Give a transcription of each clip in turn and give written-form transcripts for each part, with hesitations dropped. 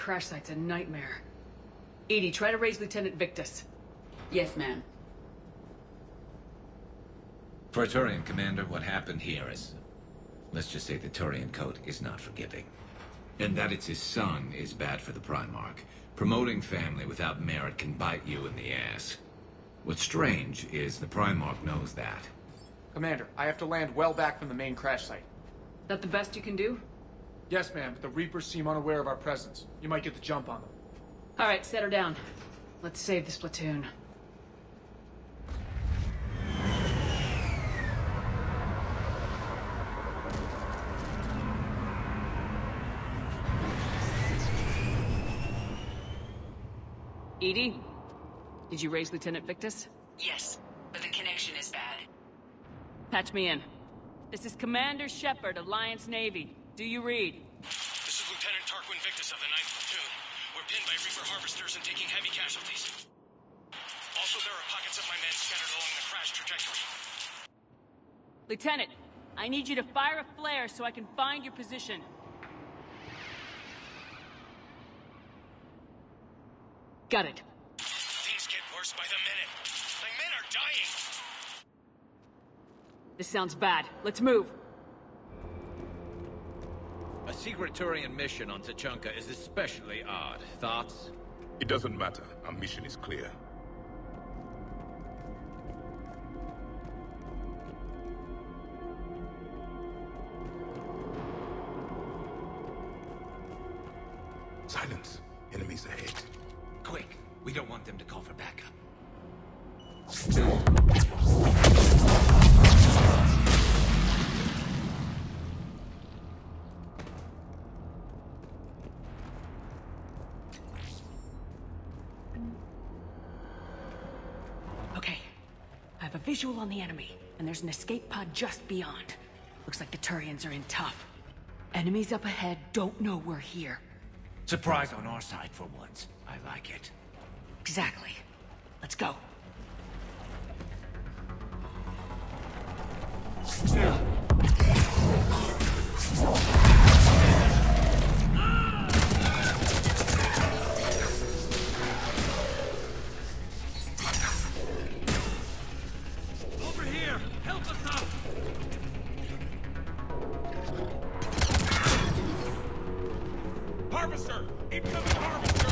crash site's a nightmare. Edie, try to raise Lieutenant Victus. Yes, ma'am. For a Turian commander, what happened here is... let's just say the Turian code is not forgiving. And that it's his son is bad for the Primarch. Promoting family without merit can bite you in the ass. What's strange is the Primarch knows that. Commander, I have to land well back from the main crash site. That the best you can do? Yes, ma'am, but the Reapers seem unaware of our presence. You might get the jump on them. Alright, set her down. Let's save this platoon. Edie? Did you raise Lieutenant Victus? Yes, but the connection is bad. Patch me in. This is Commander Shepard, Alliance Navy. Do you read? This is Lieutenant Tarquin Victus of the 9th Platoon. We're pinned by Reaper harvesters and taking heavy casualties. Also, there are pockets of my men scattered along the crash trajectory. Lieutenant, I need you to fire a flare so I can find your position. Got it. Things get worse by the minute. My men are dying! This sounds bad. Let's move. A secret Turian mission on Tachanka is especially odd. Thoughts? It doesn't matter. Our mission is clear. Silence. Enemies ahead. Quick! We don't want them to call for backup. Okay. I have a visual on the enemy, and there's an escape pod just beyond. Looks like the Turians are in tough. Enemies up ahead don't know we're here. Surprise on our side for once. I like it. Exactly. Let's go. Over here! Help us out! Harvester! Incoming harvester!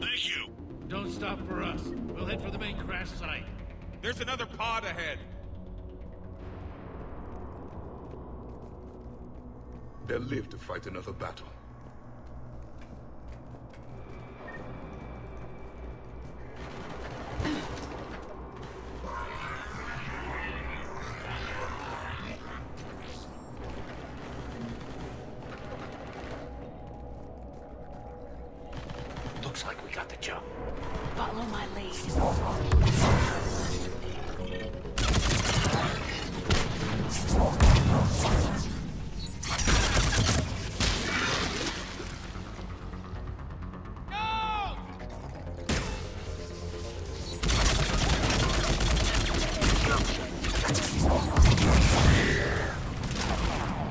Thank you! Don't stop for us. We'll head for the main crash site. There's another pod ahead! They'll live to fight another battle. Looks like we got the jump. Follow my lead.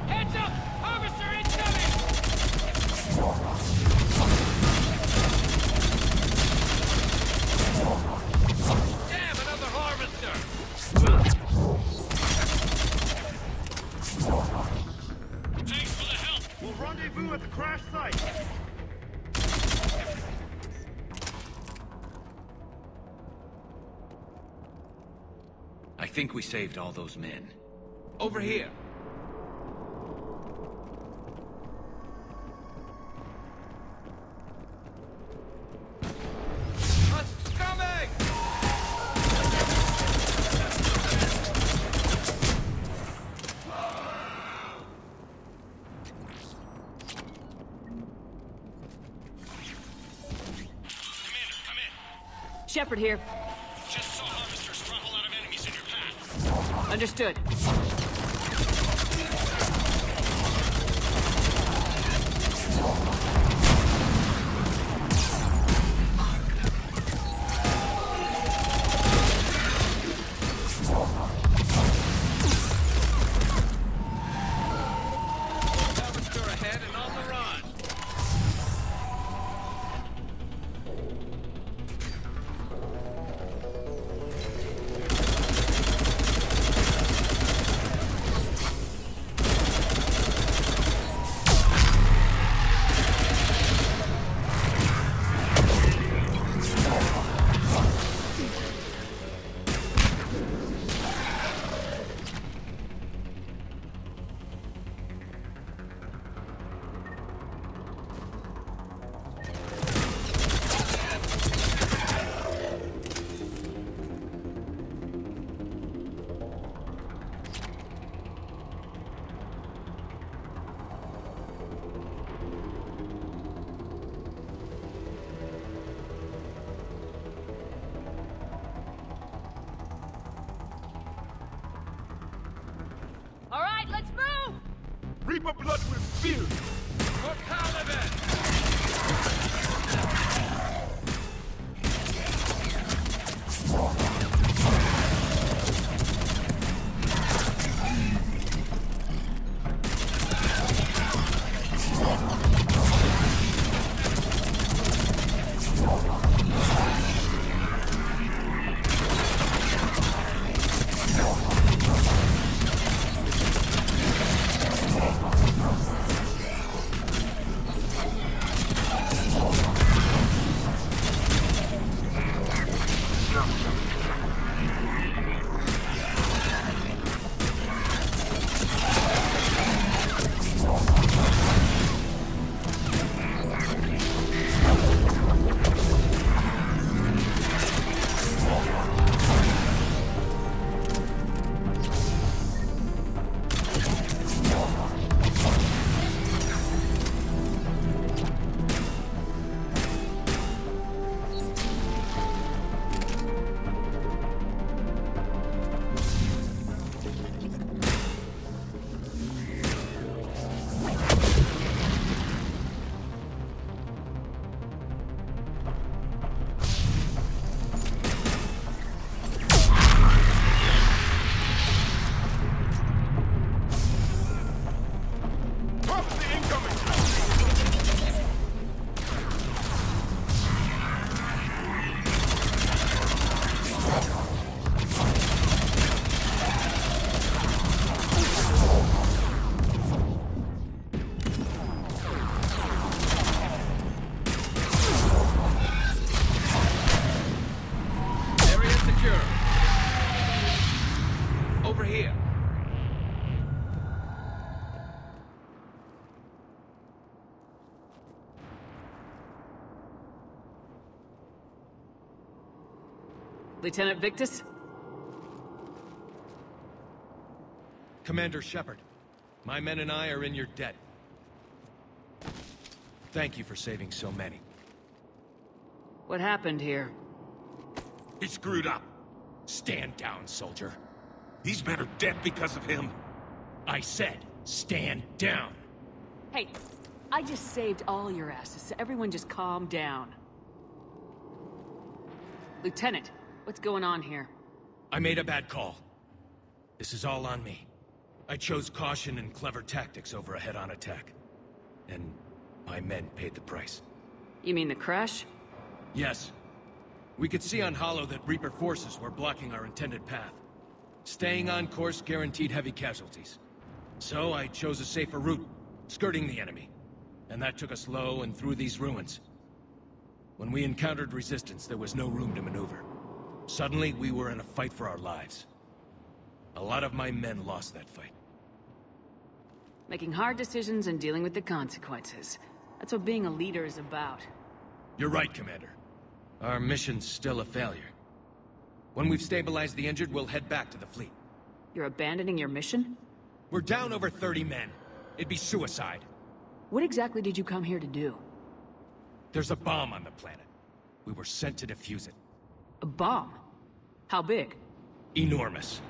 Heads up! Harvester incoming! Damn, another harvester! Thanks for the help! We'll rendezvous at the crash site. I think we saved all those men. Over here! What's coming? Commander, come in. Shepard here. Just saw harvesters drop a lot of enemies in your path. Understood. Reaper blood will spill! For Caliban! Lieutenant Victus? Commander Shepard, my men and I are in your debt. Thank you for saving so many. What happened here? He screwed up. Stand down, soldier. These men are dead because of him. I said, stand down. Hey, I just saved all your asses, so everyone just calm down. Lieutenant, what's going on here? I made a bad call. This is all on me. I chose caution and clever tactics over a head-on attack. And my men paid the price. You mean the crash? Yes. We could see on Hollow that Reaper forces were blocking our intended path. Staying on course guaranteed heavy casualties. So I chose a safer route, skirting the enemy. And that took us low and through these ruins. When we encountered resistance, there was no room to maneuver. Suddenly, we were in a fight for our lives. A lot of my men lost that fight. Making hard decisions and dealing with the consequences. That's what being a leader is about. You're right, Commander. Our mission's still a failure. When we've stabilized the injured, we'll head back to the fleet. You're abandoning your mission? We're down over 30 men. It'd be suicide. What exactly did you come here to do? There's a bomb on the planet. We were sent to defuse it. A bomb? How big? Enormous.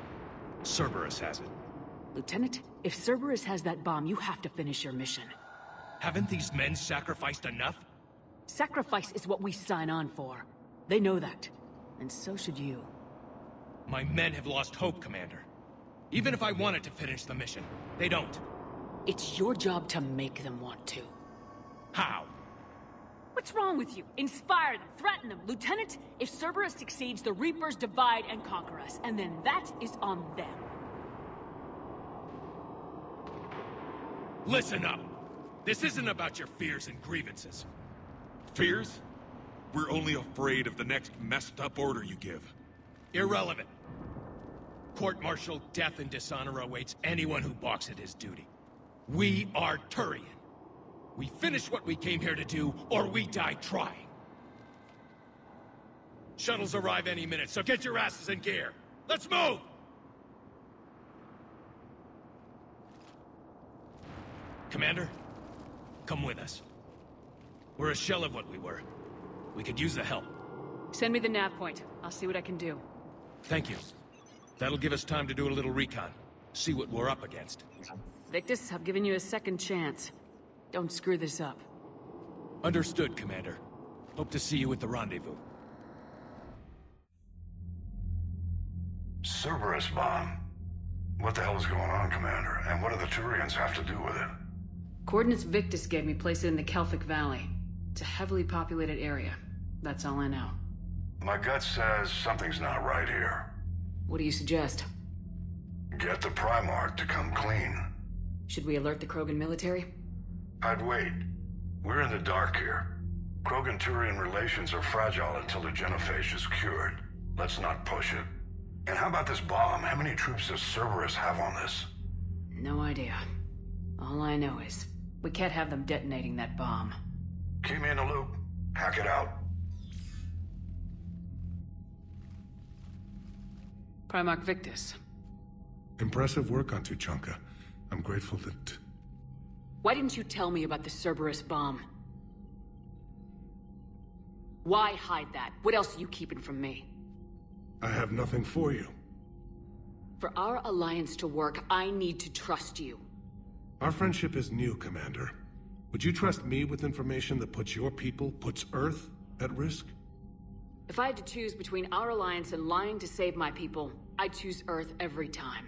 Cerberus has it. Lieutenant, if Cerberus has that bomb, you have to finish your mission. Haven't these men sacrificed enough? Sacrifice is what we sign on for. They know that. And so should you. My men have lost hope, Commander. Even if I wanted to finish the mission, they don't. It's your job to make them want to. How? What's wrong with you? Inspire them, threaten them. Lieutenant, if Cerberus succeeds, the Reapers divide and conquer us. And then that is on them. Listen up! This isn't about your fears and grievances. Fears? We're only afraid of the next messed up order you give. Irrelevant. Court-martial death and dishonor awaits anyone who balks at his duty. We are Turian. We finish what we came here to do, or we die trying. Shuttles arrive any minute, so get your asses in gear. Let's move! Commander, come with us. We're a shell of what we were. We could use the help. Send me the nav point. I'll see what I can do. Thank you. That'll give us time to do a little recon. See what we're up against. Victus, I've given you a second chance. Don't screw this up. Understood, Commander. Hope to see you at the rendezvous. Cerberus bomb. What the hell is going on, Commander? And what do the Turians have to do with it? Coordinates Victus gave me place it in the Kelphic Valley. It's a heavily populated area. That's all I know. My gut says something's not right here. What do you suggest? Get the Primarch to come clean. Should we alert the Krogan military? I'd wait. We're in the dark here. Krogan-Turian relations are fragile until the genophage is cured. Let's not push it. And how about this bomb? How many troops does Cerberus have on this? No idea. All I know is, we can't have them detonating that bomb. Keep me in the loop. Hack it out. Primarch Victus. Impressive work on Tuchanka. I'm grateful that... Why didn't you tell me about the Cerberus bomb? Why hide that? What else are you keeping from me? I have nothing for you. For our alliance to work, I need to trust you. Our friendship is new, Commander. Would you trust me with information that puts your people, puts Earth, at risk? If I had to choose between our alliance and lying to save my people, I'd choose Earth every time.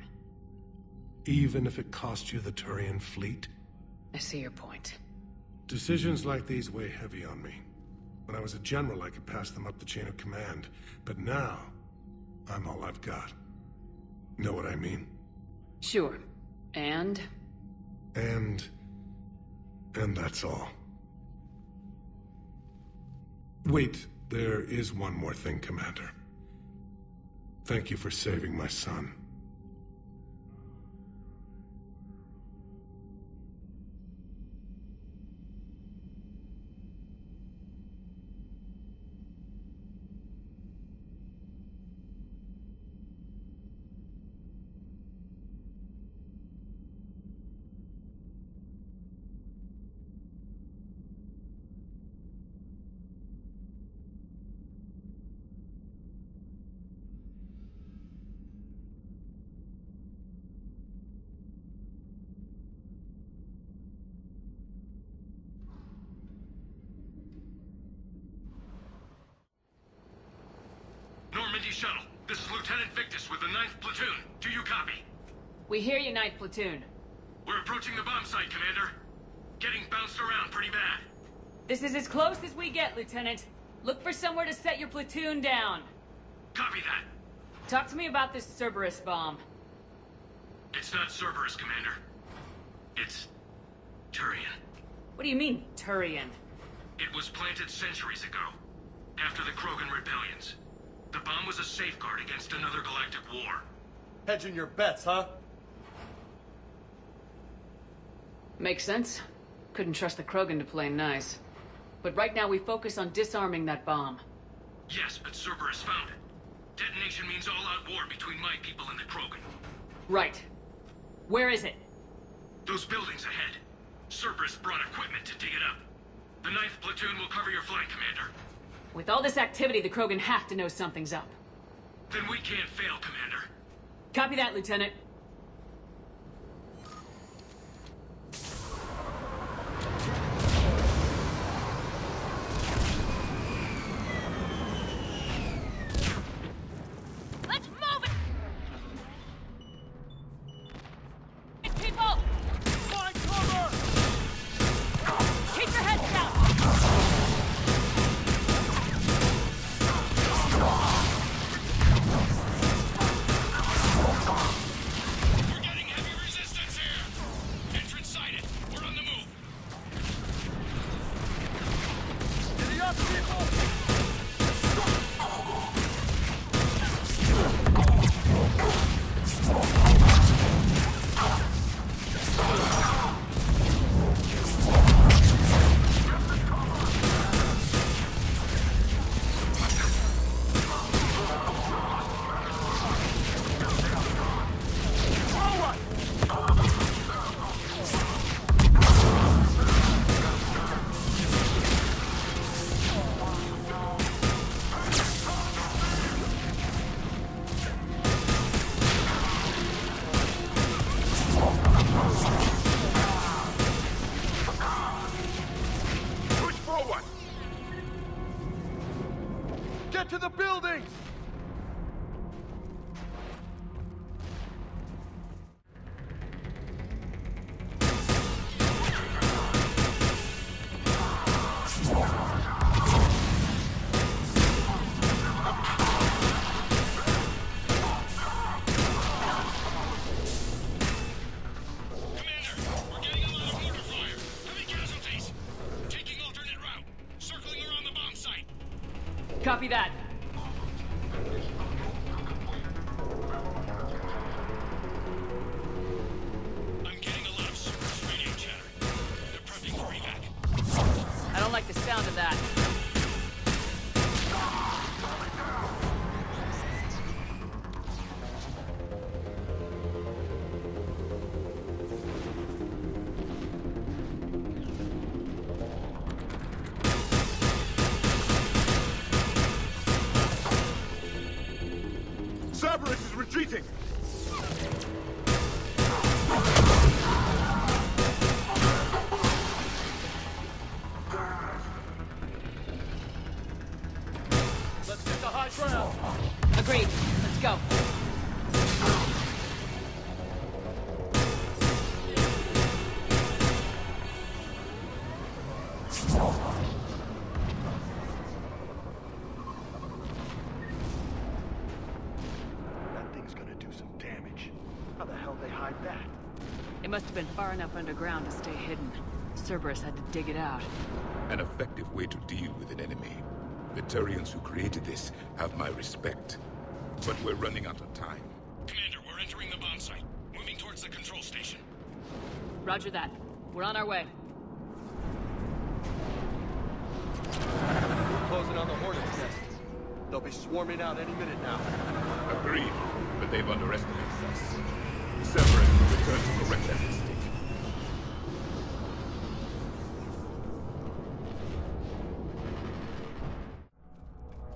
Even if it cost you the Turian fleet? I see your point. Decisions like these weigh heavy on me. When I was a general, I could pass them up the chain of command. But now, I'm all I've got. Know what I mean? Sure. And that's all. Wait, there is one more thing, Commander. Thank you for saving my son. Normandy shuttle. This is Lieutenant Victus with the 9th Platoon. Do you copy? we hear you, 9th Platoon. We're approaching the bomb site, Commander. Getting bounced around pretty bad. This is as close as we get, Lieutenant. Look for somewhere to set your platoon down. Copy that. Talk to me about this Cerberus bomb. It's not Cerberus, Commander. It's... Turian. What do you mean, Turian? It was planted centuries ago, after the Krogan rebellions. The bomb was a safeguard against another galactic war. Hedging your bets, huh? Makes sense. Couldn't trust the Krogan to play nice. But right now we focus on disarming that bomb. Yes, but Cerberus found it. Detonation means all-out war between my people and the Krogan. Right. Where is it? Those buildings ahead. Cerberus brought equipment to dig it up. The 9th Platoon will cover your flank, Commander. With all this activity, the Krogan have to know something's up. Then we can't fail, Commander. Copy that, Lieutenant. Let's move it! People! Find cover! Keep your heads down! Copy that. I'm getting a lot of Cerberus radio chatter. They're prepping for evac. I don't like the sound of that. Cerberus is retreating! Let's get the high ground. Agreed. Let's go. That thing's gonna do some damage. How the hell they hide that? It must have been far enough underground to stay hidden. Cerberus had to dig it out. An effective way to deal with an enemy. The Turians who created this have my respect. But we're running out of time. Commander, we're entering the bomb site. Moving towards the control station. Roger that. We're on our way. We're closing on the Hornet's nest. They'll be swarming out any minute now. Agreed, but they've underestimated us. Cerberus will return to correct that mistake.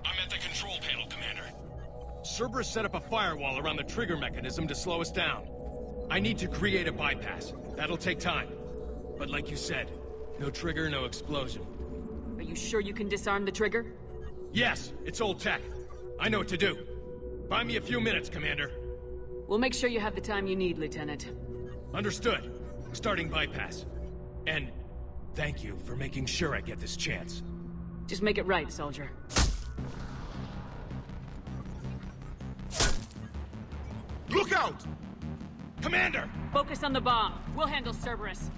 I'm at the control panel, Commander. Cerberus set up a firewall around the trigger mechanism to slow us down. I need to create a bypass. That'll take time. But like you said, no trigger, no explosion. Are you sure you can disarm the trigger? Yes, it's old tech. I know what to do. Buy me a few minutes, Commander. We'll make sure you have the time you need, Lieutenant. Understood. Starting bypass. And thank you for making sure I get this chance. Just make it right, soldier. Look out! Commander! Focus on the bomb. We'll handle Cerberus.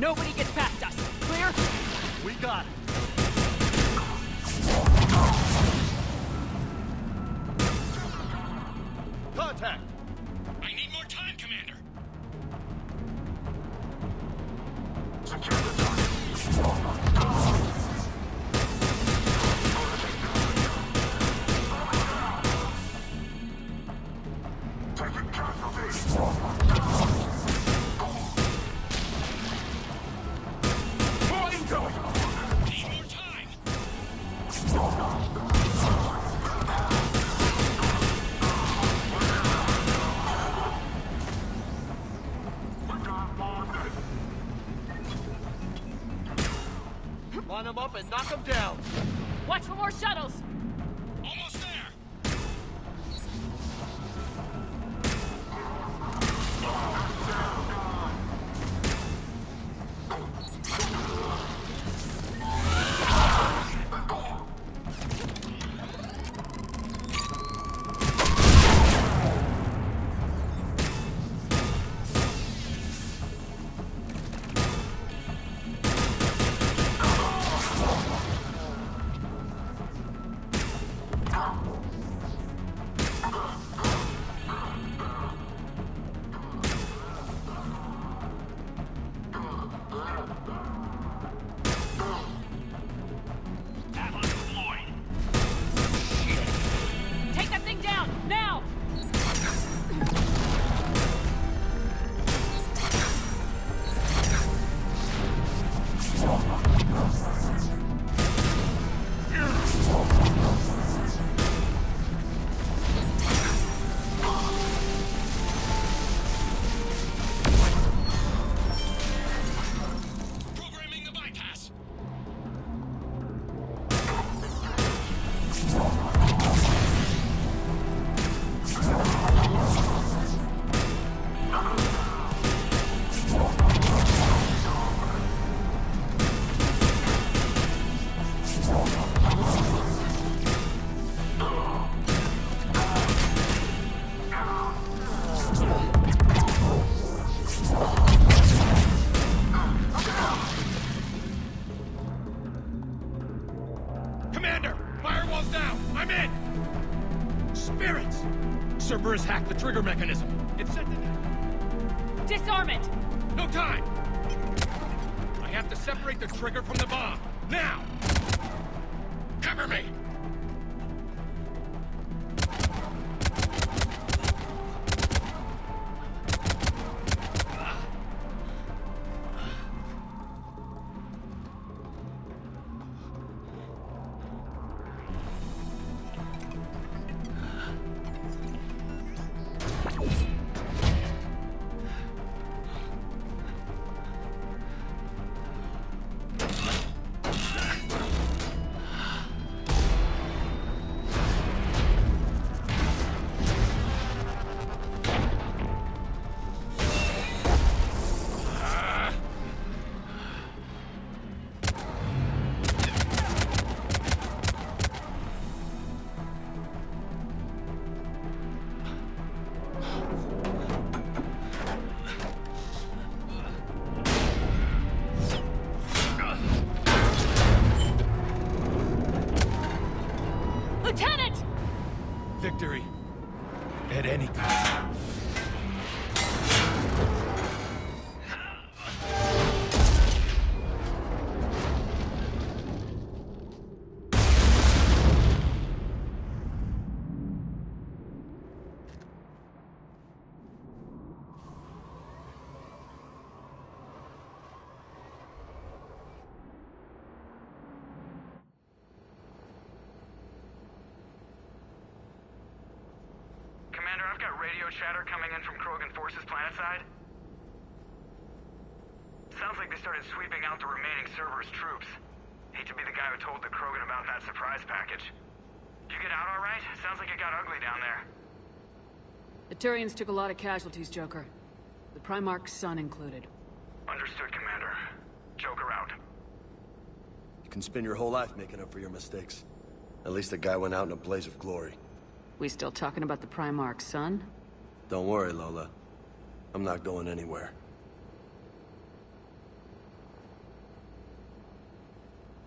Nobody gets past us. Clear? We got it. Contact! I need more time, Commander. Need more time. Line them up and knock them down. Watch for more shuttles. Almost there. Walls down! I'm in! Spirits! Cerberus hacked the trigger mechanism. It's set to... Disarm it! No time! I have to separate the trigger from the bomb. Now! Cover me! Victory. At any cost. I've got radio chatter coming in from Krogan forces planetside. Sounds like they started sweeping out the remaining Cerberus troops. Hate to be the guy who told the Krogan about that surprise package. Did you get out all right? Sounds like it got ugly down there. The Turians took a lot of casualties, Joker. The Primarch's son included. Understood, Commander. Joker out. You can spend your whole life making up for your mistakes. At least the guy went out in a blaze of glory. We still talking about the Primarch's son? Don't worry, Lola. I'm not going anywhere.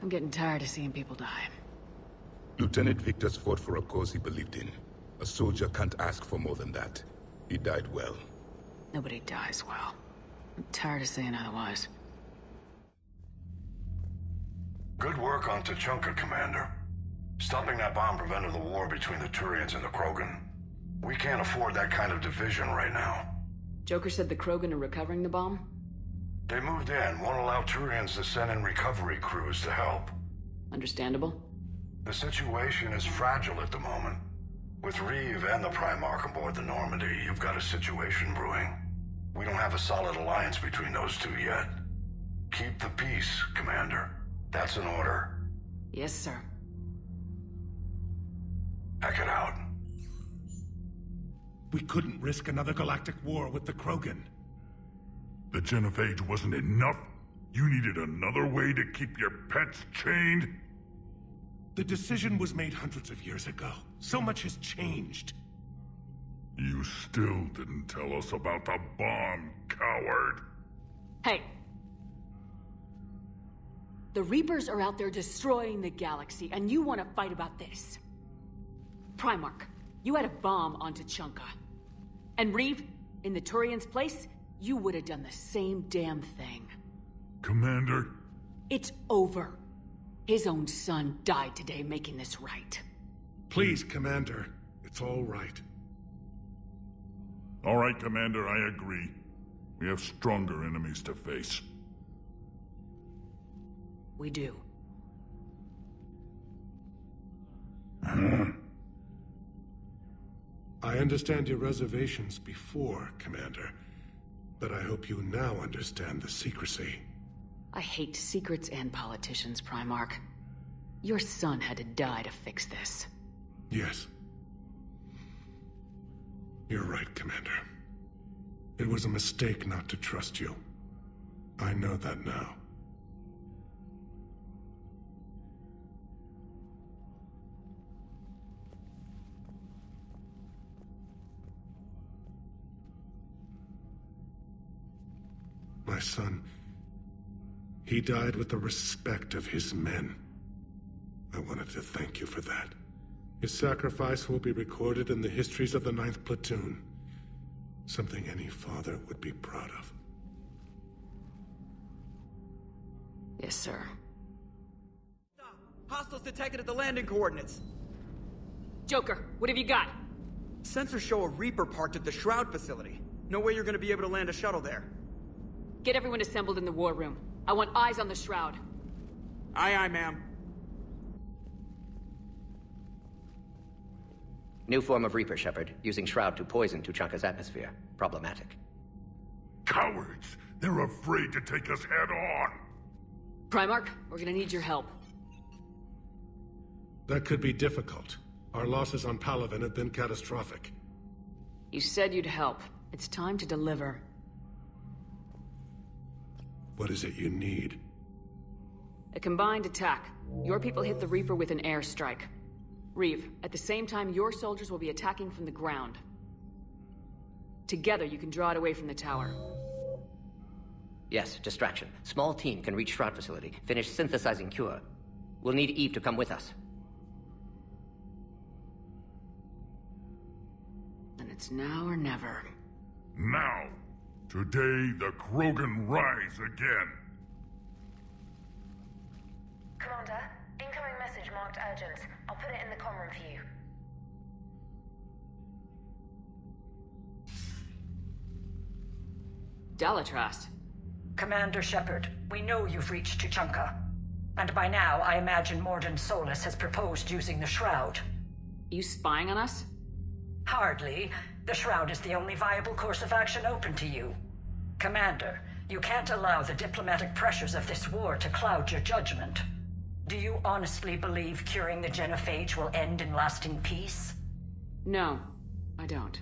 I'm getting tired of seeing people die. Lieutenant Victor's fought for a cause he believed in. A soldier can't ask for more than that. He died well. Nobody dies well. I'm tired of saying otherwise. Good work on Tuchanka, Commander. Stopping that bomb prevented the war between the Turians and the Krogan. We can't afford that kind of division right now. Joker said the Krogan are recovering the bomb? They moved in, won't allow Turians to send in recovery crews to help. Understandable. The situation is fragile at the moment. With Reeve and the Primarch aboard the Normandy, you've got a situation brewing. We don't have a solid alliance between those two yet. Keep the peace, Commander. That's an order. Yes, sir. Back it out. We couldn't risk another galactic war with the Krogan. The Genophage wasn't enough? You needed another way to keep your pets chained? The decision was made hundreds of years ago. So much has changed. You still didn't tell us about the bomb, coward. Hey! The Reapers are out there destroying the galaxy, and you want to fight about this? Primarch, you had a bomb on Tuchanka. And Reeve, in the Turian's place, you would have done the same damn thing. Commander? It's over. His own son died today making this right. Please, Commander. It's all right. All right, Commander, I agree. We have stronger enemies to face. We do. I understand your reservations before, Commander. But I hope you now understand the secrecy. I hate secrets and politicians, Primarch. Your son had to die to fix this. Yes. You're right, Commander. It was a mistake not to trust you. I know that now. My son, he died with the respect of his men. I wanted to thank you for that. His sacrifice will be recorded in the histories of the 9th Platoon. Something any father would be proud of. Yes, sir. Stop! Hostiles detected at the landing coordinates! Joker, what have you got? Sensors show a Reaper parked at the Shroud facility. No way you're gonna be able to land a shuttle there. Get everyone assembled in the war room. I want eyes on the Shroud. Aye, aye, ma'am. New form of Reaper, Shepard. Using Shroud to poison Tuchanka's atmosphere. Problematic. Cowards! They're afraid to take us head-on! Primarch, we're gonna need your help. That could be difficult. Our losses on Palaven have been catastrophic. You said you'd help. It's time to deliver. What is it you need? A combined attack. Your people hit the Reaper with an airstrike. Reeve, at the same time, your soldiers will be attacking from the ground. Together, you can draw it away from the tower. Yes, distraction. Small team can reach Shroud facility, finish synthesizing cure. We'll need Eve to come with us. Then it's now or never. Now! Today, the Krogan rise again! Commander, incoming message marked urgent. I'll put it in the comm room for you. Dalatras. Commander Shepard, we know you've reached Tuchanka. And by now, I imagine Morden Solus has proposed using the Shroud. You spying on us? Hardly. The Shroud is the only viable course of action open to you. Commander, you can't allow the diplomatic pressures of this war to cloud your judgment. Do you honestly believe curing the genophage will end in lasting peace? No, I don't.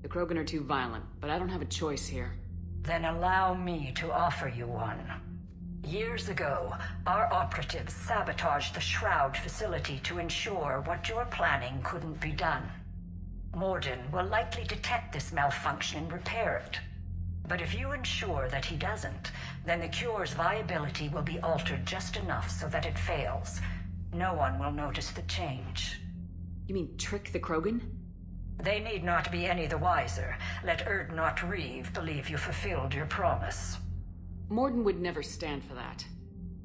The Krogan are too violent, but I don't have a choice here. Then allow me to offer you one. Years ago, our operatives sabotaged the Shroud facility to ensure what you're planning couldn't be done. Morden will likely detect this malfunction and repair it. But if you ensure that he doesn't, then the cure's viability will be altered just enough so that it fails. No one will notice the change. You mean trick the Krogan? They need not be any the wiser. Let Erdnot Reeve believe you fulfilled your promise. Morden would never stand for that.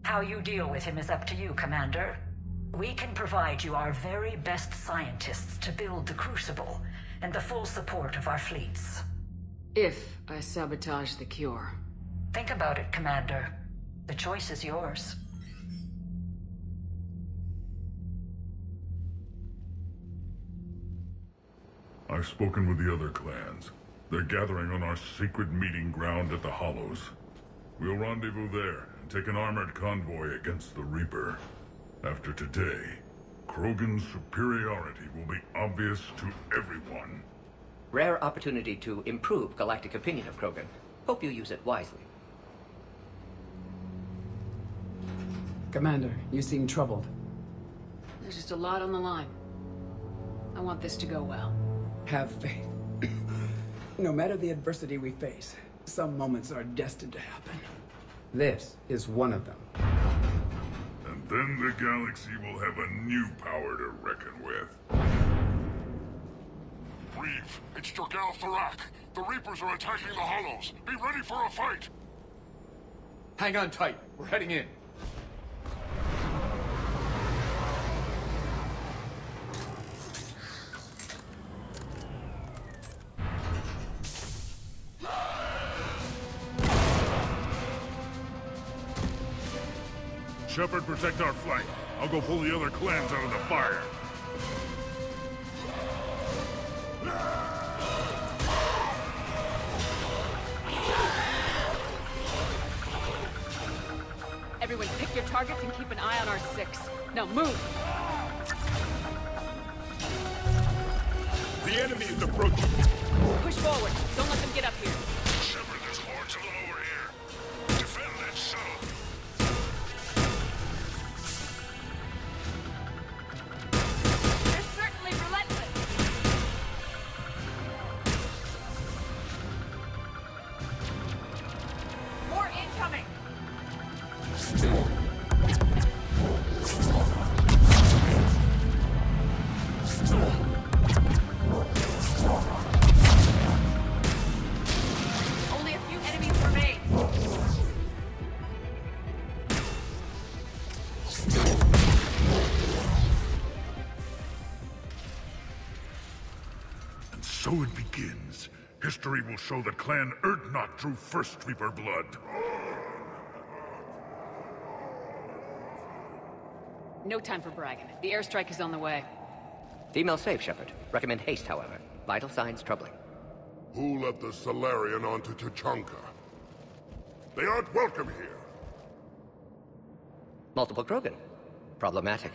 How you deal with him is up to you, Commander. We can provide you our very best scientists to build the Crucible, and the full support of our fleets. If I sabotage the cure. Think about it, Commander. The choice is yours. I've spoken with the other clans. They're gathering on our secret meeting ground at the Hollows. We'll rendezvous there and take an armored convoy against the Reaper. After today, Krogan's superiority will be obvious to everyone. Rare opportunity to improve galactic opinion of Krogan. Hope you use it wisely. Commander, you seem troubled. There's just a lot on the line. I want this to go well. Have faith. No matter the adversity we face, some moments are destined to happen. This is one of them. And then the galaxy will have a new power to reckon with. Reeve, it's Jorgal Tharak. The Reapers are attacking the Hollows. Be ready for a fight! Hang on tight. We're heading in. Shepard, protect our flank. I'll go pull the other clans out of the fire. Everyone pick your targets and keep an eye on our 6. Now move! The enemy is approaching. Push forward. Don't let them get up here. Shepard, there's hordes of them over here. Defend that shuttle. They're certainly relentless. More incoming. And so it begins. History will show that Clan Erdnot drew first Reaper blood. No time for bragging. The airstrike is on the way. Female safe, Shepard. Recommend haste, however. Vital signs troubling. Who let the Salarian onto Tuchanka? They aren't welcome here. Multiple Krogan. Problematic.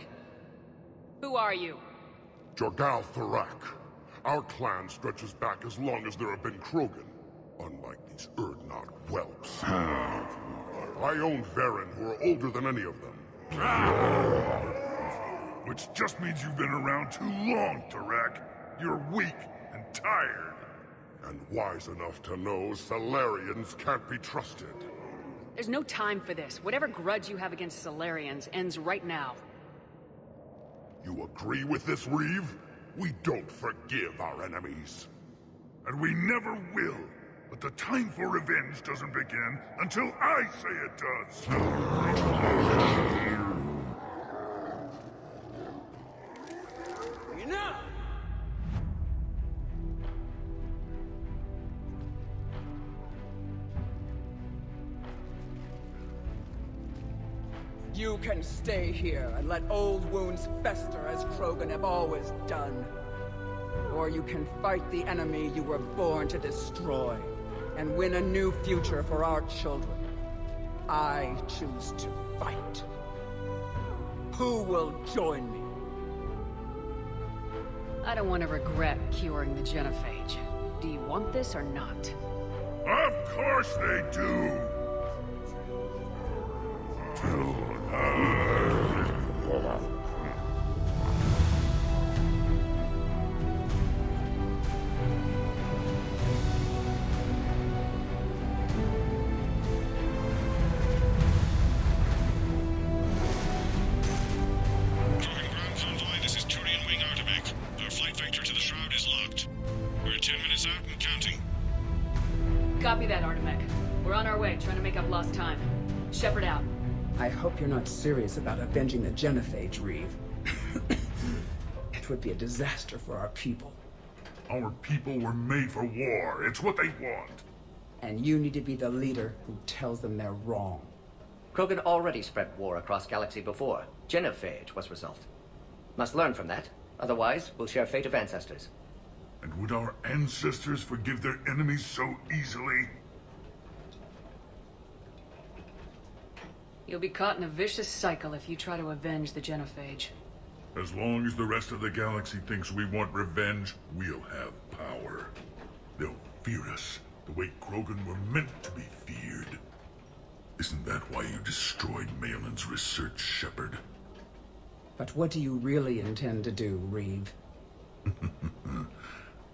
Who are you? Jorgal Thorak. Our clan stretches back as long as there have been Krogan. Unlike these Erdnot whelps. I own Varen, who are older than any of them. Which just means you've been around too long, Tarak. You're weak and tired. And wise enough to know Salarians can't be trusted. There's no time for this. Whatever grudge you have against Salarians ends right now. You agree with this, Reeve? We don't forgive our enemies. And we never will. But the time for revenge doesn't begin until I say it does. Enough! You can stay here and let old wounds fester as Krogan have always done. Or you can fight the enemy you were born to destroy, and win a new future for our children. I choose to fight. Who will join me? I don't want to regret curing the genophage. Do you want this or not? Of course they do! Copy that, Artemek. We're on our way, trying to make up lost time. Shepard out. I hope you're not serious about avenging the genophage, Reeve. It would be a disaster for our people. Our people were made for war. It's what they want. And you need to be the leader who tells them they're wrong. Krogan already spread war across galaxy before. Genophage was result. Must learn from that. Otherwise, we'll share fate of ancestors. And would our ancestors forgive their enemies so easily? You'll be caught in a vicious cycle if you try to avenge the genophage. As long as the rest of the galaxy thinks we want revenge, we'll have power. They'll fear us the way Krogan were meant to be feared. Isn't that why you destroyed Malin's research, Shepard? But what do you really intend to do, Reeve?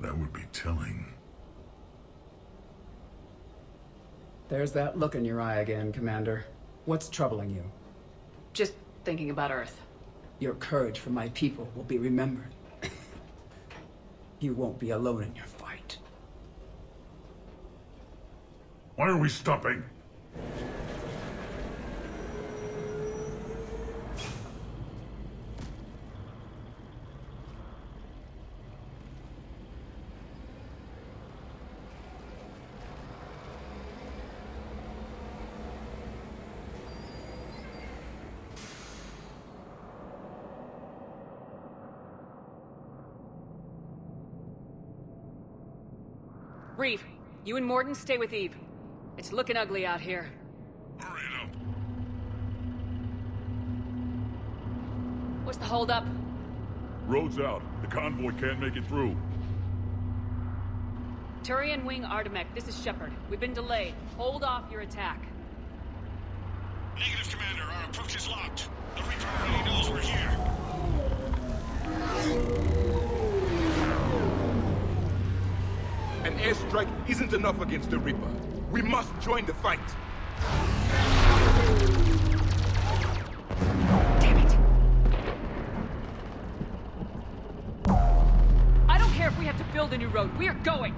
That would be telling. There's that look in your eye again, Commander. What's troubling you? Just thinking about Earth. Your courage for my people will be remembered. You won't be alone in your fight. Why are we stopping? Reeve, you and Morton stay with Eve. It's looking ugly out here. Hurry it up. What's the holdup? Road's out. The convoy can't make it through. Turian Wing Artemek, this is Shepard. We've been delayed. Hold off your attack. Negative, Commander. Our approach is locked. The Reaper already knows we're here. An airstrike isn't enough against the Reaper. We must join the fight. Damn it! I don't care if we have to build a new road. We are going!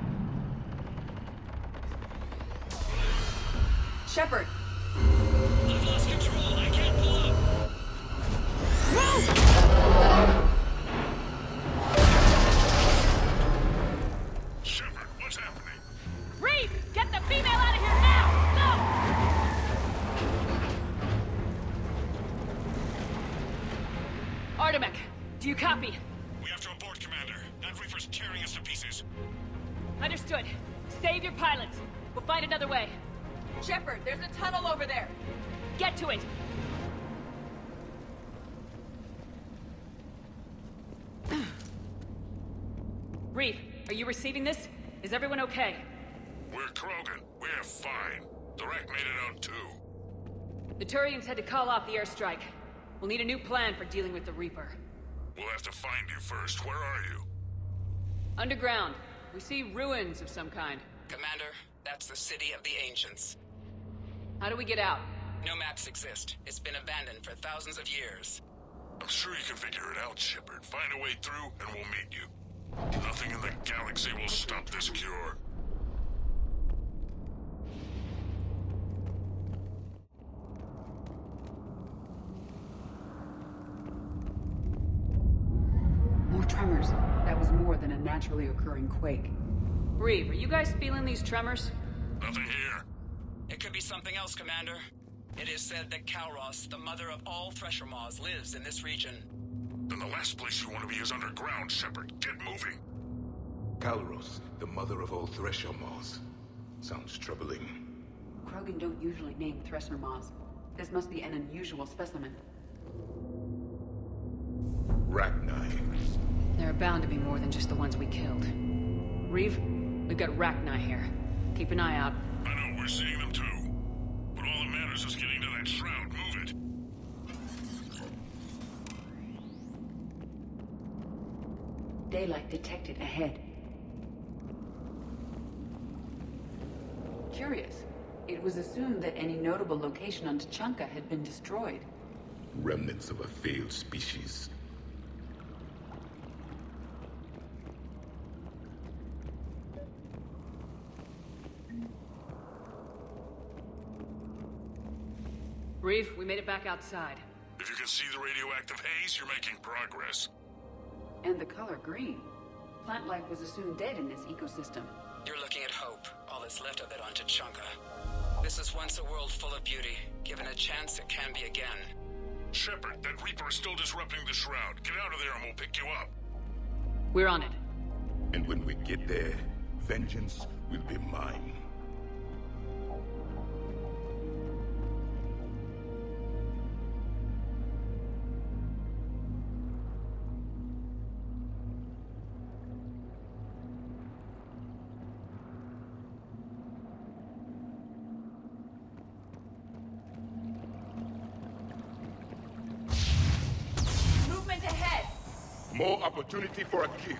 Shepard! I've lost control. I can't pull up. Artemek, do you copy? We have to abort, Commander. That Reaper's tearing us to pieces. Understood. Save your pilots. We'll find another way. Shepard, there's a tunnel over there. Get to it! Reeve, are you receiving this? Is everyone okay? We're Krogan. We're fine. The wreck made it out too. The Turians had to call off the airstrike. We'll need a new plan for dealing with the Reaper. We'll have to find you first. Where are you? Underground. We see ruins of some kind. Commander, that's the City of the Ancients. How do we get out? No maps exist. It's been abandoned for thousands of years. I'm sure you can figure it out, Shepard. Find a way through, and we'll meet you. Nothing in the galaxy will stop this cure. More tremors. That was more than a naturally occurring quake. Reeve, are you guys feeling these tremors? Nothing here. It could be something else, Commander. It is said that Kalros, the mother of all Thresher Maws, lives in this region. Then the last place you want to be is underground, Shepard. Get moving! Kalros, the mother of all Thresher Maws. Sounds troubling. Krogan don't usually name Thresher Maws. This must be an unusual specimen. Rachni. There are bound to be more than just the ones we killed. Reeve, we've got Rachni here. Keep an eye out. I know, we're seeing them too. But all that matters is getting to that shroud. Move it. Daylight detected ahead. Curious. It was assumed that any notable location on Tuchanka had been destroyed. Remnants of a failed species. Reeve, we made it back outside. If you can see the radioactive haze, you're making progress. And the color green. Plant life was assumed dead in this ecosystem. You're looking at hope, all that's left of it on Tuchanka. This is once a world full of beauty. Given a chance, it can be again. Shepard, that Reaper is still disrupting the shroud. Get out of there and we'll pick you up. We're on it. And when we get there, vengeance will be mine. More opportunity for a kill.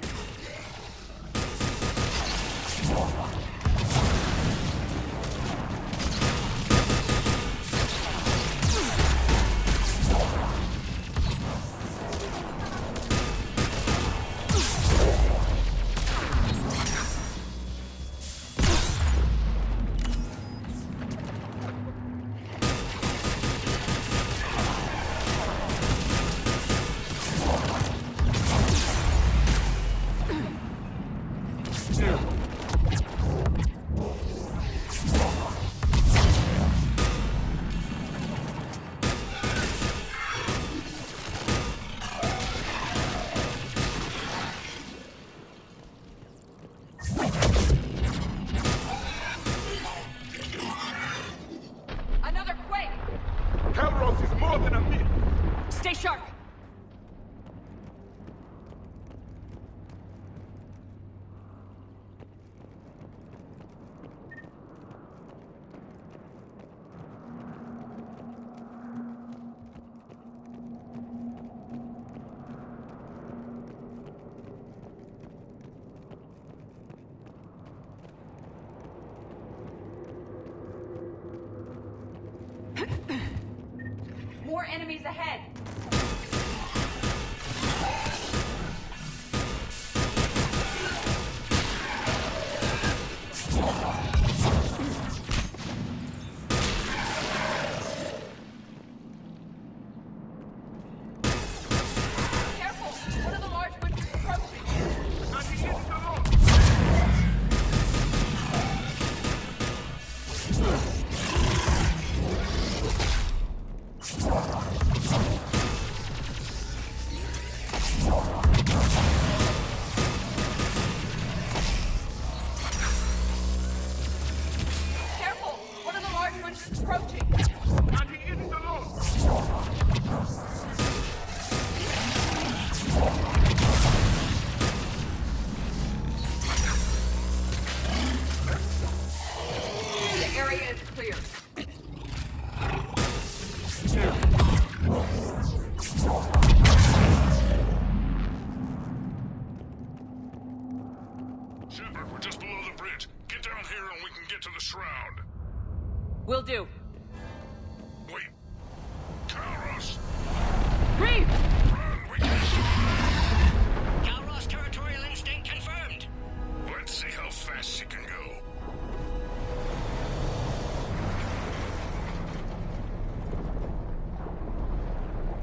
More enemies ahead!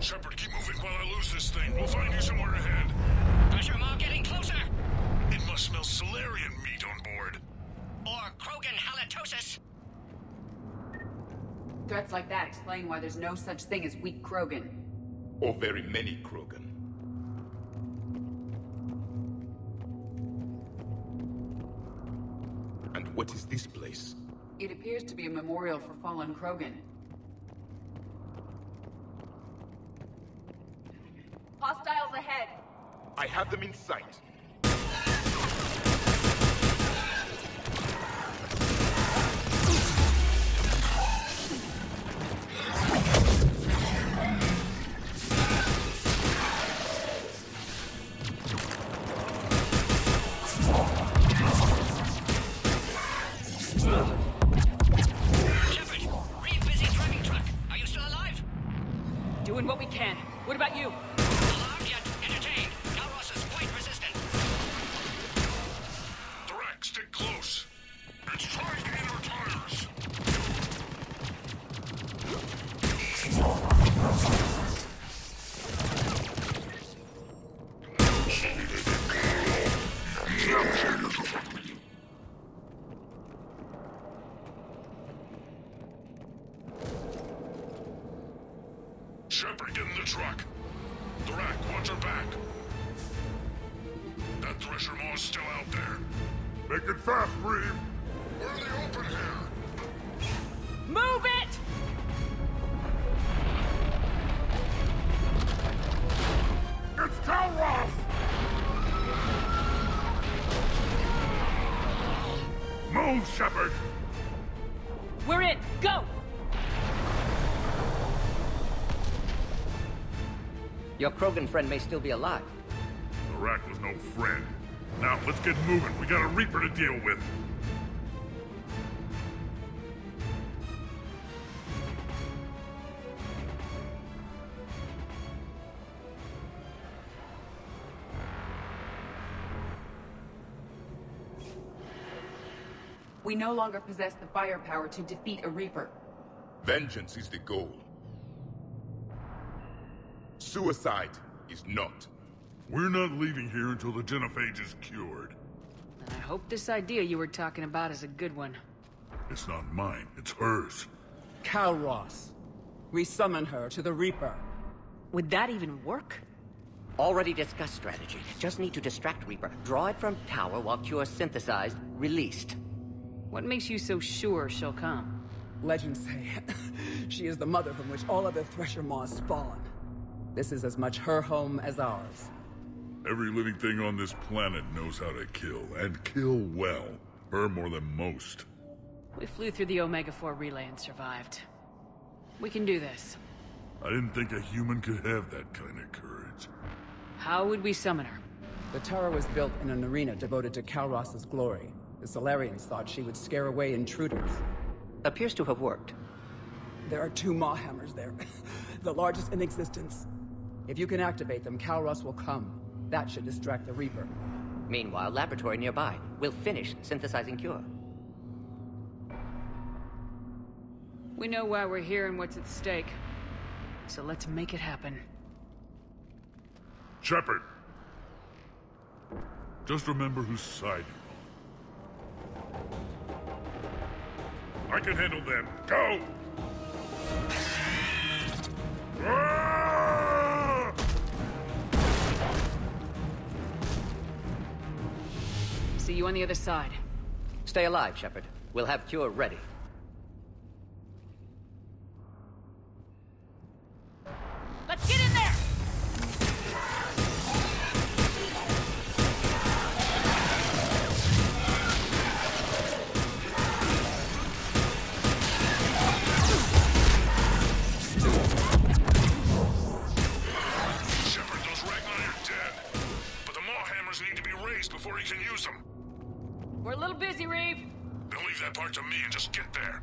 Shepard, keep moving while I lose this thing. We'll find you somewhere ahead. Pressure mall getting closer. It must smell Solarian meat on board. Or Krogan halitosis. Threats like that explain why there's no such thing as weak Krogan. Or very many Krogan. And what is this place? It appears to be a memorial for fallen Krogan. Hostiles ahead. I have them in sight. Shepard, Reeve busy driving truck. Are you still alive? Doing what we can. What about you? Alarmed yet entertained. Calros is quite resistant. Thrak, stick close. It's trying to hit our tires. Shepard, get in the truck. Thrak, watch her back. That Thresher Maw's still out there. Make it fast, Reeve. Where are they open here? Move it! It's Calros! Move, Shepard! We're in. Go! Your Krogan friend may still be alive. Thrak was no friend. Now, let's get moving. We got a Reaper to deal with. We no longer possess the firepower to defeat a Reaper. Vengeance is the goal. Suicide is not. We're not leaving here until the genophage is cured. I hope this idea you were talking about is a good one. It's not mine, it's hers. Calros. We summon her to the Reaper. Would that even work? Already discussed strategy. Just need to distract Reaper. Draw it from tower while Cure synthesized, released. What makes you so sure she'll come? Legends say she is the mother from which all other Thresher Maws spawn. This is as much her home as ours. Every living thing on this planet knows how to kill, and kill well. Her more than most. We flew through the Omega-4 relay and survived. We can do this. I didn't think a human could have that kind of courage. How would we summon her? The tower was built in an arena devoted to Calros' glory. The Solarians thought she would scare away intruders. Appears to have worked. There are 2 Maw hammers there. The largest in existence. If you can activate them, Calros will come. That should distract the Reaper. Meanwhile, laboratory nearby. We'll finish synthesizing Cure. We know why we're here and what's at stake. So let's make it happen. Shepard! Just remember whose side you're on. I can handle them. Go! Ah! See you on the other side. Stay alive, Shepard. We'll have Cure ready. Let's get in there! Shepard, those Ragnar are dead. But the Maw hammers need to be raised before he can use them. We're a little busy, Reeve. Then leave that part to me and just get there.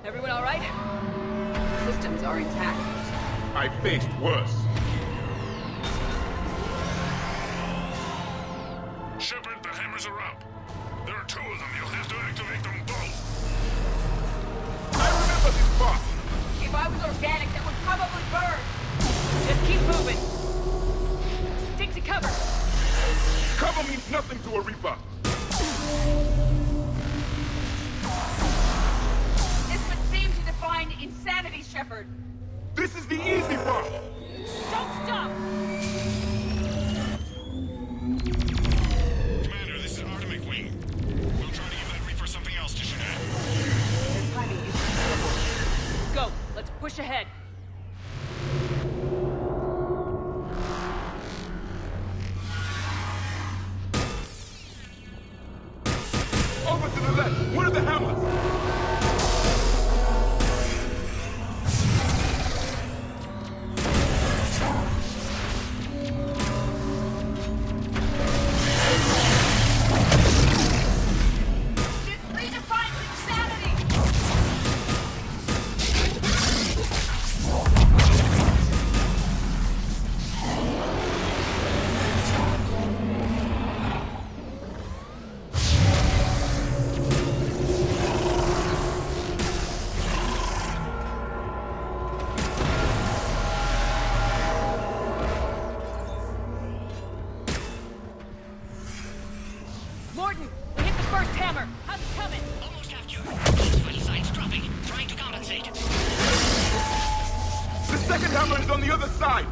Everyone all right? Systems are intact. I faced worse. Shepard, the hammers are up. There are 2 of them. You'll have to activate them both. I remember this part. If I was organic, that would probably burn. Just keep moving. Stick to cover. Cover means nothing to a Reaper. This would seem to define insanity, Shepard. This is the easy part. Don't stop! Commander, this is Atomic Wing. We'll try to give that Reaper something else to shoot at. There's plenty you can Go, let's push ahead. Over to the left. Where are the hammers? Morton, we hit the first hammer. How's it coming? Almost have you. Vital signs dropping. Trying to compensate. The second hammer is on the other side.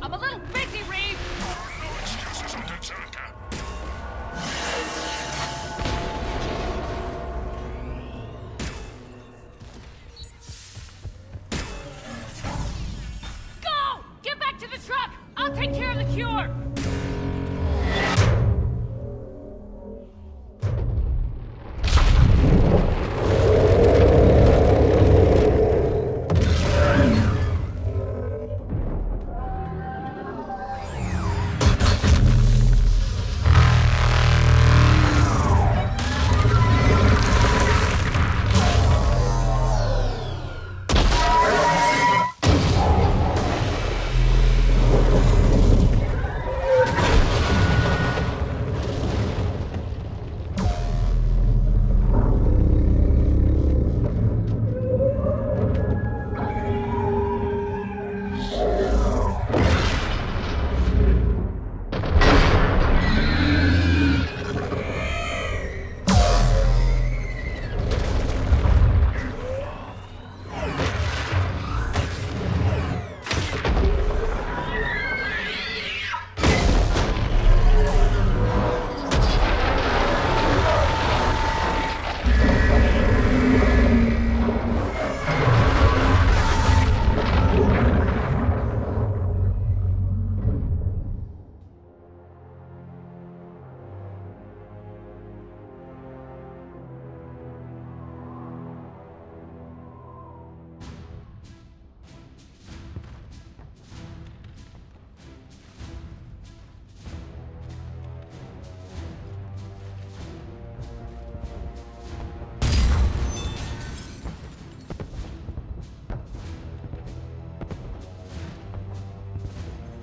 I'm a little busy, Reeve. No excuses on Tachanka. Go! Get back to the truck! I'll take care of the cure!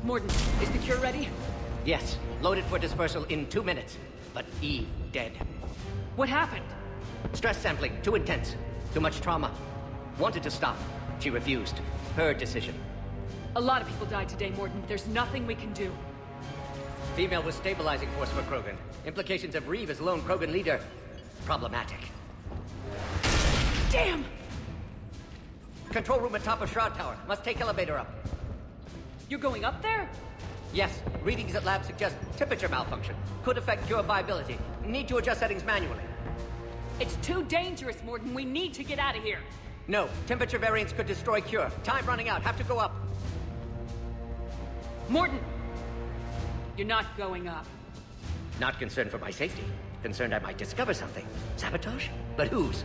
Morton, is the cure ready? Yes, loaded for dispersal in 2 minutes. But Eve dead. What happened? Stress sampling, too intense. Too much trauma. Wanted to stop. She refused. Her decision. A lot of people died today, Mordin. There's nothing we can do. Female was stabilizing force for Krogan. Implications of Reeve as lone Krogan leader. Problematic. Damn! Control room at top of Shroud Tower. Must take elevator up. You're going up there? Yes. Readings at lab suggest temperature malfunction. Could affect cure viability. Need to adjust settings manually. It's too dangerous, Mordin. We need to get out of here. No. Temperature variance could destroy cure. Time running out. Have to go up. Mordin! You're not going up. Not concerned for my safety. Concerned I might discover something. Sabotage? But whose?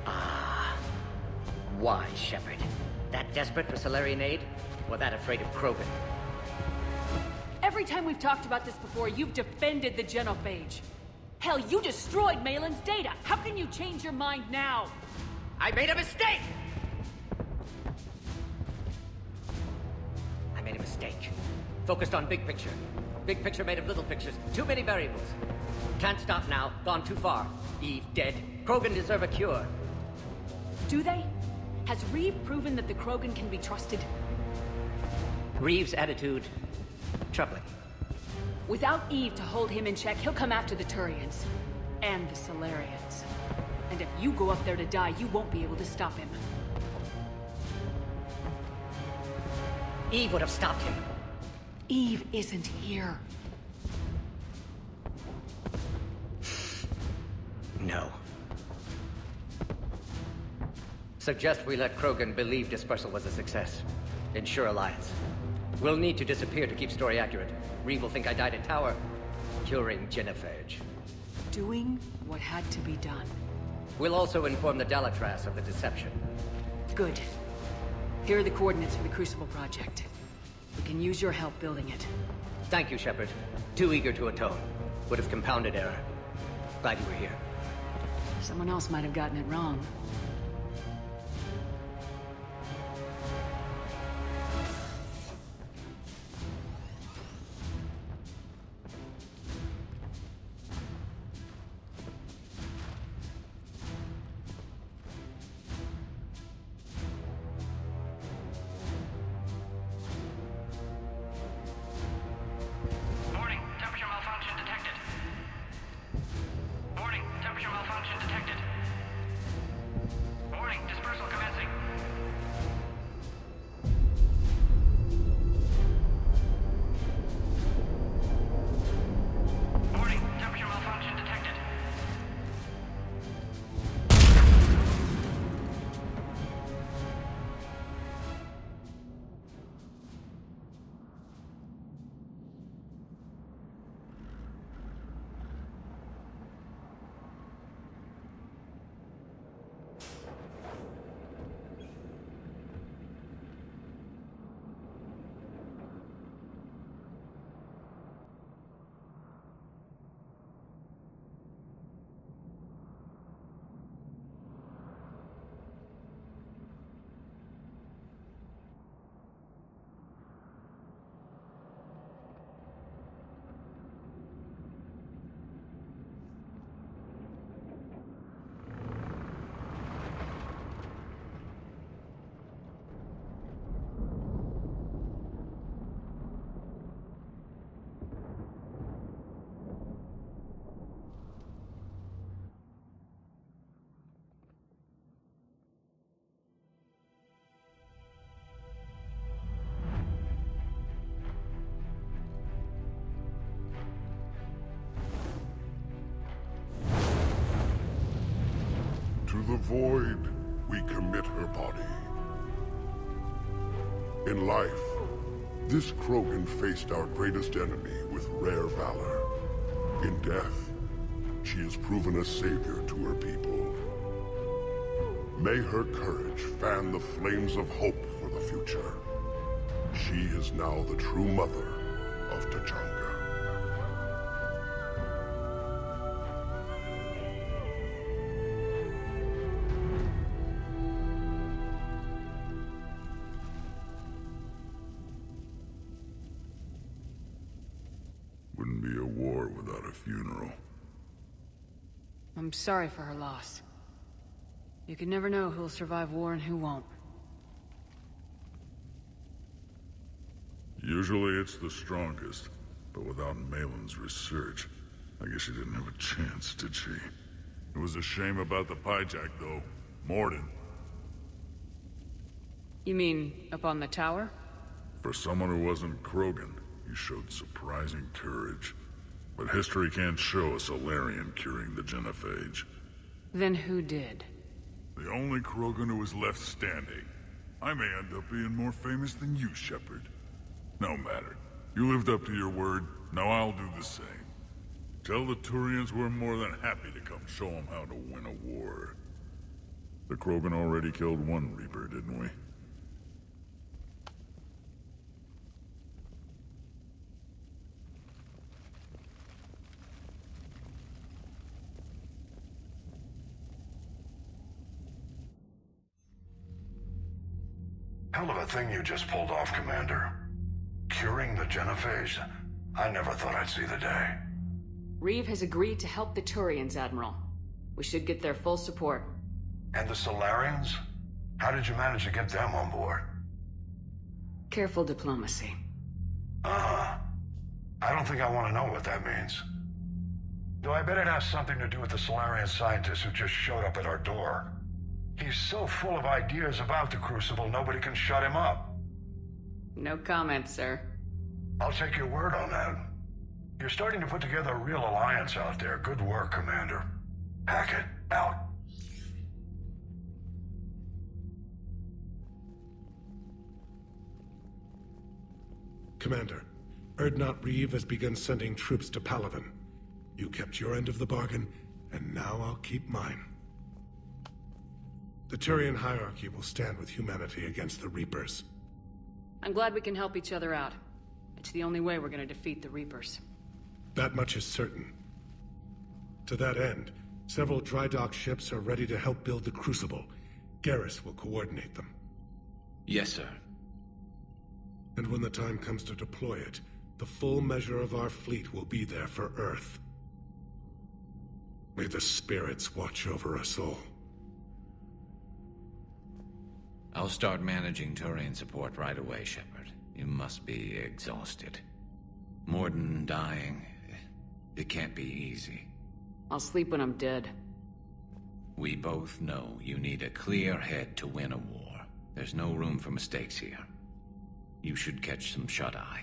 Ah. Why, Shepard? That desperate for Salarian aid? Or that afraid of Krogan? Every time we've talked about this before, you've defended the genophage. Hell, you destroyed Malin's data. How can you change your mind now? I made a mistake! I made a mistake. Focused on big picture. Big picture made of little pictures. Too many variables. Can't stop now. Gone too far. Eve dead. Krogan deserve a cure. Do they? Has Reeve proven that the Krogan can be trusted? Reeve's attitude... troubling. Without Eve to hold him in check, he'll come after the Turians. And the Solarians. And if you go up there to die, you won't be able to stop him. Eve would have stopped him. Eve isn't here. No. Suggest we let Krogan believe dispersal was a success. Ensure alliance. We'll need to disappear to keep story accurate. Reeve will think I died at Tower, curing genophage. Doing what had to be done. We'll also inform the Dalatras of the deception. Good. Here are the coordinates for the Crucible project. We can use your help building it. Thank you, Shepard. Too eager to atone. Would have compounded error. Glad you were here. Someone else might have gotten it wrong. To the void, we commit her body. In life, this Krogan faced our greatest enemy with rare valor. In death, she has proven a savior to her people. May her courage fan the flames of hope for the future. She is now the true mother of Tachanka. Wouldn't be a war without a funeral. I'm sorry for her loss. You can never know who'll survive war and who won't. Usually it's the strongest, but without Malin's research, I guess she didn't have a chance, did she? It was a shame about the hijack, though. Morden. You mean up on the tower? For someone who wasn't Krogan, you showed surprising courage. But history can't show a Solarian curing the genophage. Then who did? The only Krogan who was left standing. I may end up being more famous than you, Shepard. No matter. You lived up to your word, now I'll do the same. Tell the Turians we're more than happy to come show them how to win a war. The Krogan already killed one Reaper, didn't we? Hell of a thing you just pulled off, Commander. Curing the genophage? I never thought I'd see the day. Reeve has agreed to help the Turians, Admiral. We should get their full support. And the Solarians? How did you manage to get them on board? Careful diplomacy. I don't think I want to know what that means. Though I bet it has something to do with the Solarian scientist who just showed up at our door. He's so full of ideas about the Crucible, nobody can shut him up. No comment, sir. I'll take your word on that. You're starting to put together a real alliance out there. Good work, Commander. Hackett, out. Commander, Urdnot Reeve has begun sending troops to Palaven. You kept your end of the bargain, and now I'll keep mine. The Turian hierarchy will stand with humanity against the Reapers. I'm glad we can help each other out. It's the only way we're gonna defeat the Reapers. That much is certain. To that end, several dry dock ships are ready to help build the Crucible. Garrus will coordinate them. Yes, sir. And when the time comes to deploy it, the full measure of our fleet will be there for Earth. May the spirits watch over us all. I'll start managing Turian support right away, Shepard. You must be exhausted. Morden dying, it can't be easy. I'll sleep when I'm dead. We both know you need a clear head to win a war. There's no room for mistakes here. You should catch some shut-eye.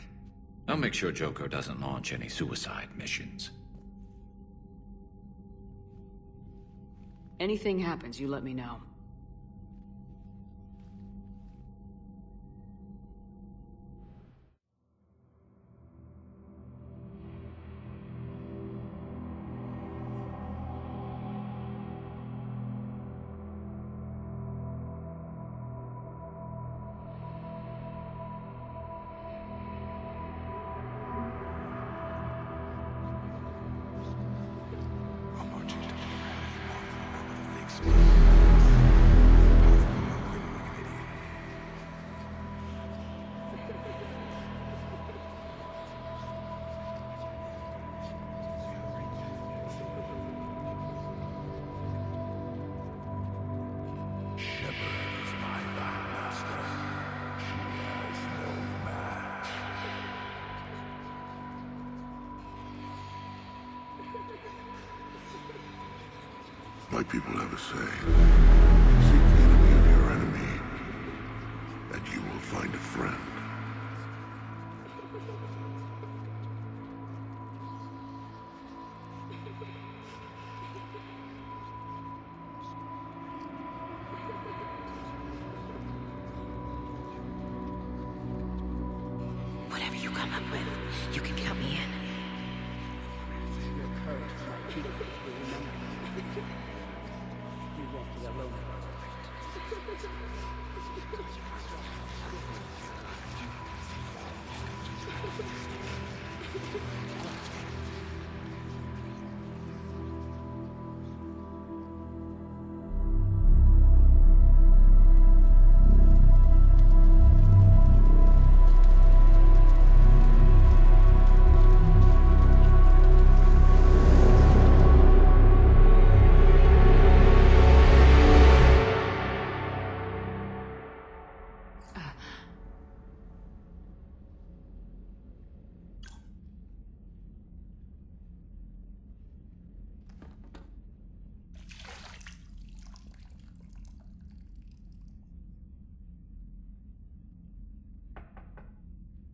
I'll make sure Joker doesn't launch any suicide missions. Anything happens, you let me know. My people have a saying. Seek the enemy of your enemy, and you will find a friend. Whatever you come up with, you can count me in. Your courage for my people will remember. You won't be alone.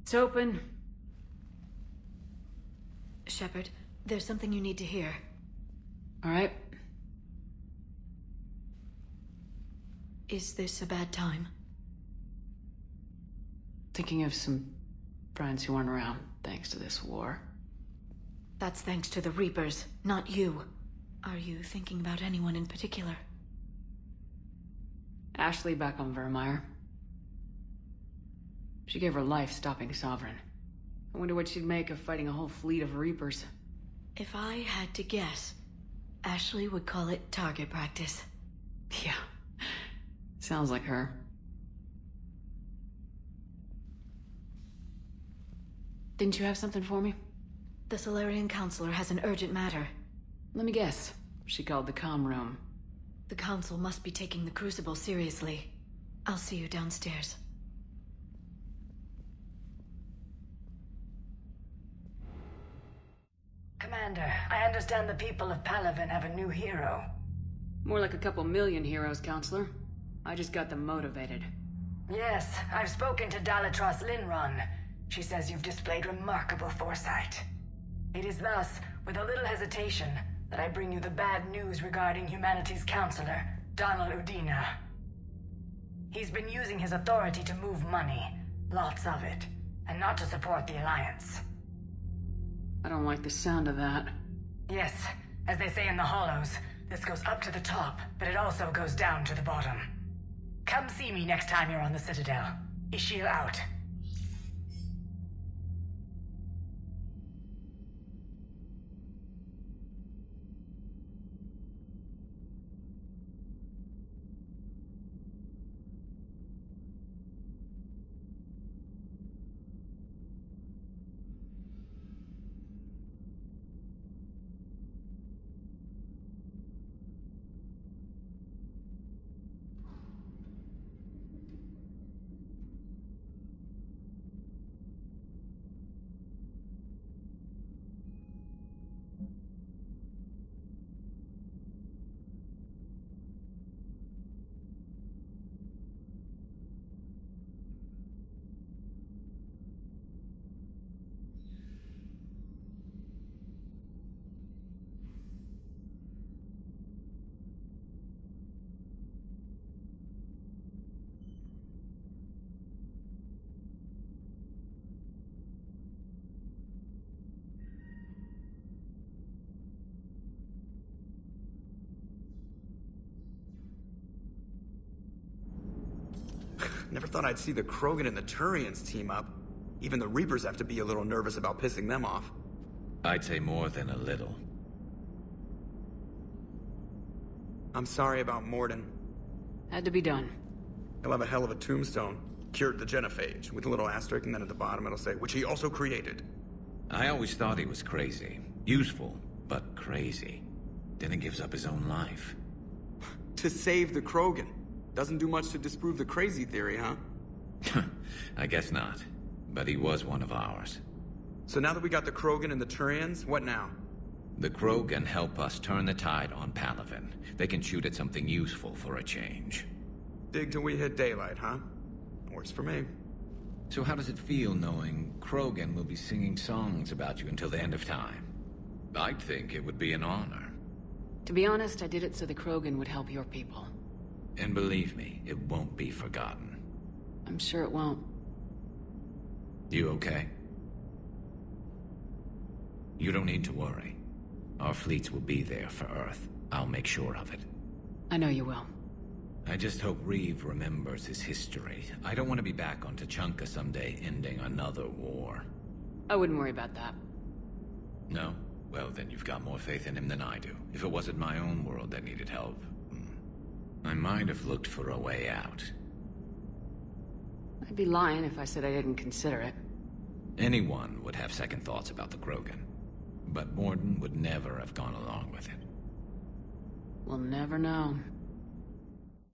It's open. Shepard, there's something you need to hear. All right. Is this a bad time? Thinking of some friends who aren't around thanks to this war. That's thanks to the Reapers, not you. Are you thinking about anyone in particular? Ashley back on Vermeer. She gave her life stopping Sovereign. I wonder what she'd make of fighting a whole fleet of Reapers. If I had to guess, Ashley would call it target practice. Yeah. Sounds like her. Didn't you have something for me? The Solarian Counselor has an urgent matter. Let me guess. She called the comm room. The Council must be taking the Crucible seriously. I'll see you downstairs. Commander, I understand the people of Palaven have a new hero. More like a couple million heroes, Counselor. I just got them motivated. Yes, I've spoken to Dalatros Linron. She says you've displayed remarkable foresight. It is thus, with a little hesitation, that I bring you the bad news regarding humanity's counselor, Donald Udina. He's been using his authority to move money, lots of it, and not to support the Alliance. I don't like the sound of that. Yes, as they say in the Hollows, this goes up to the top, but it also goes down to the bottom. Come see me next time you're on the Citadel. Ishil out. Never thought I'd see the Krogan and the Turians team up. Even the Reapers have to be a little nervous about pissing them off. I'd say more than a little. I'm sorry about Morden. Had to be done. He'll have a hell of a tombstone. Cured the genophage, with a little asterisk, and then at the bottom it'll say, which he also created. I always thought he was crazy. Useful, but crazy. Then he gives up his own life. To save the Krogan. Doesn't do much to disprove the crazy theory, huh? I guess not. But he was one of ours. So now that we got the Krogan and the Turians, what now? The Krogan help us turn the tide on Palaven. They can shoot at something useful for a change. Dig till we hit daylight, huh? Works for me. So how does it feel knowing Krogan will be singing songs about you until the end of time? I'd think it would be an honor. To be honest, I did it so the Krogan would help your people. And believe me, it won't be forgotten. I'm sure it won't. You okay? You don't need to worry. Our fleets will be there for Earth. I'll make sure of it. I know you will. I just hope Reeve remembers his history. I don't want to be back on Tuchanka someday, ending another war. I wouldn't worry about that. No? Well, then you've got more faith in him than I do. If it wasn't my own world that needed help, I might have looked for a way out. I'd be lying if I said I didn't consider it. Anyone would have second thoughts about the Krogan. But Morden would never have gone along with it. We'll never know.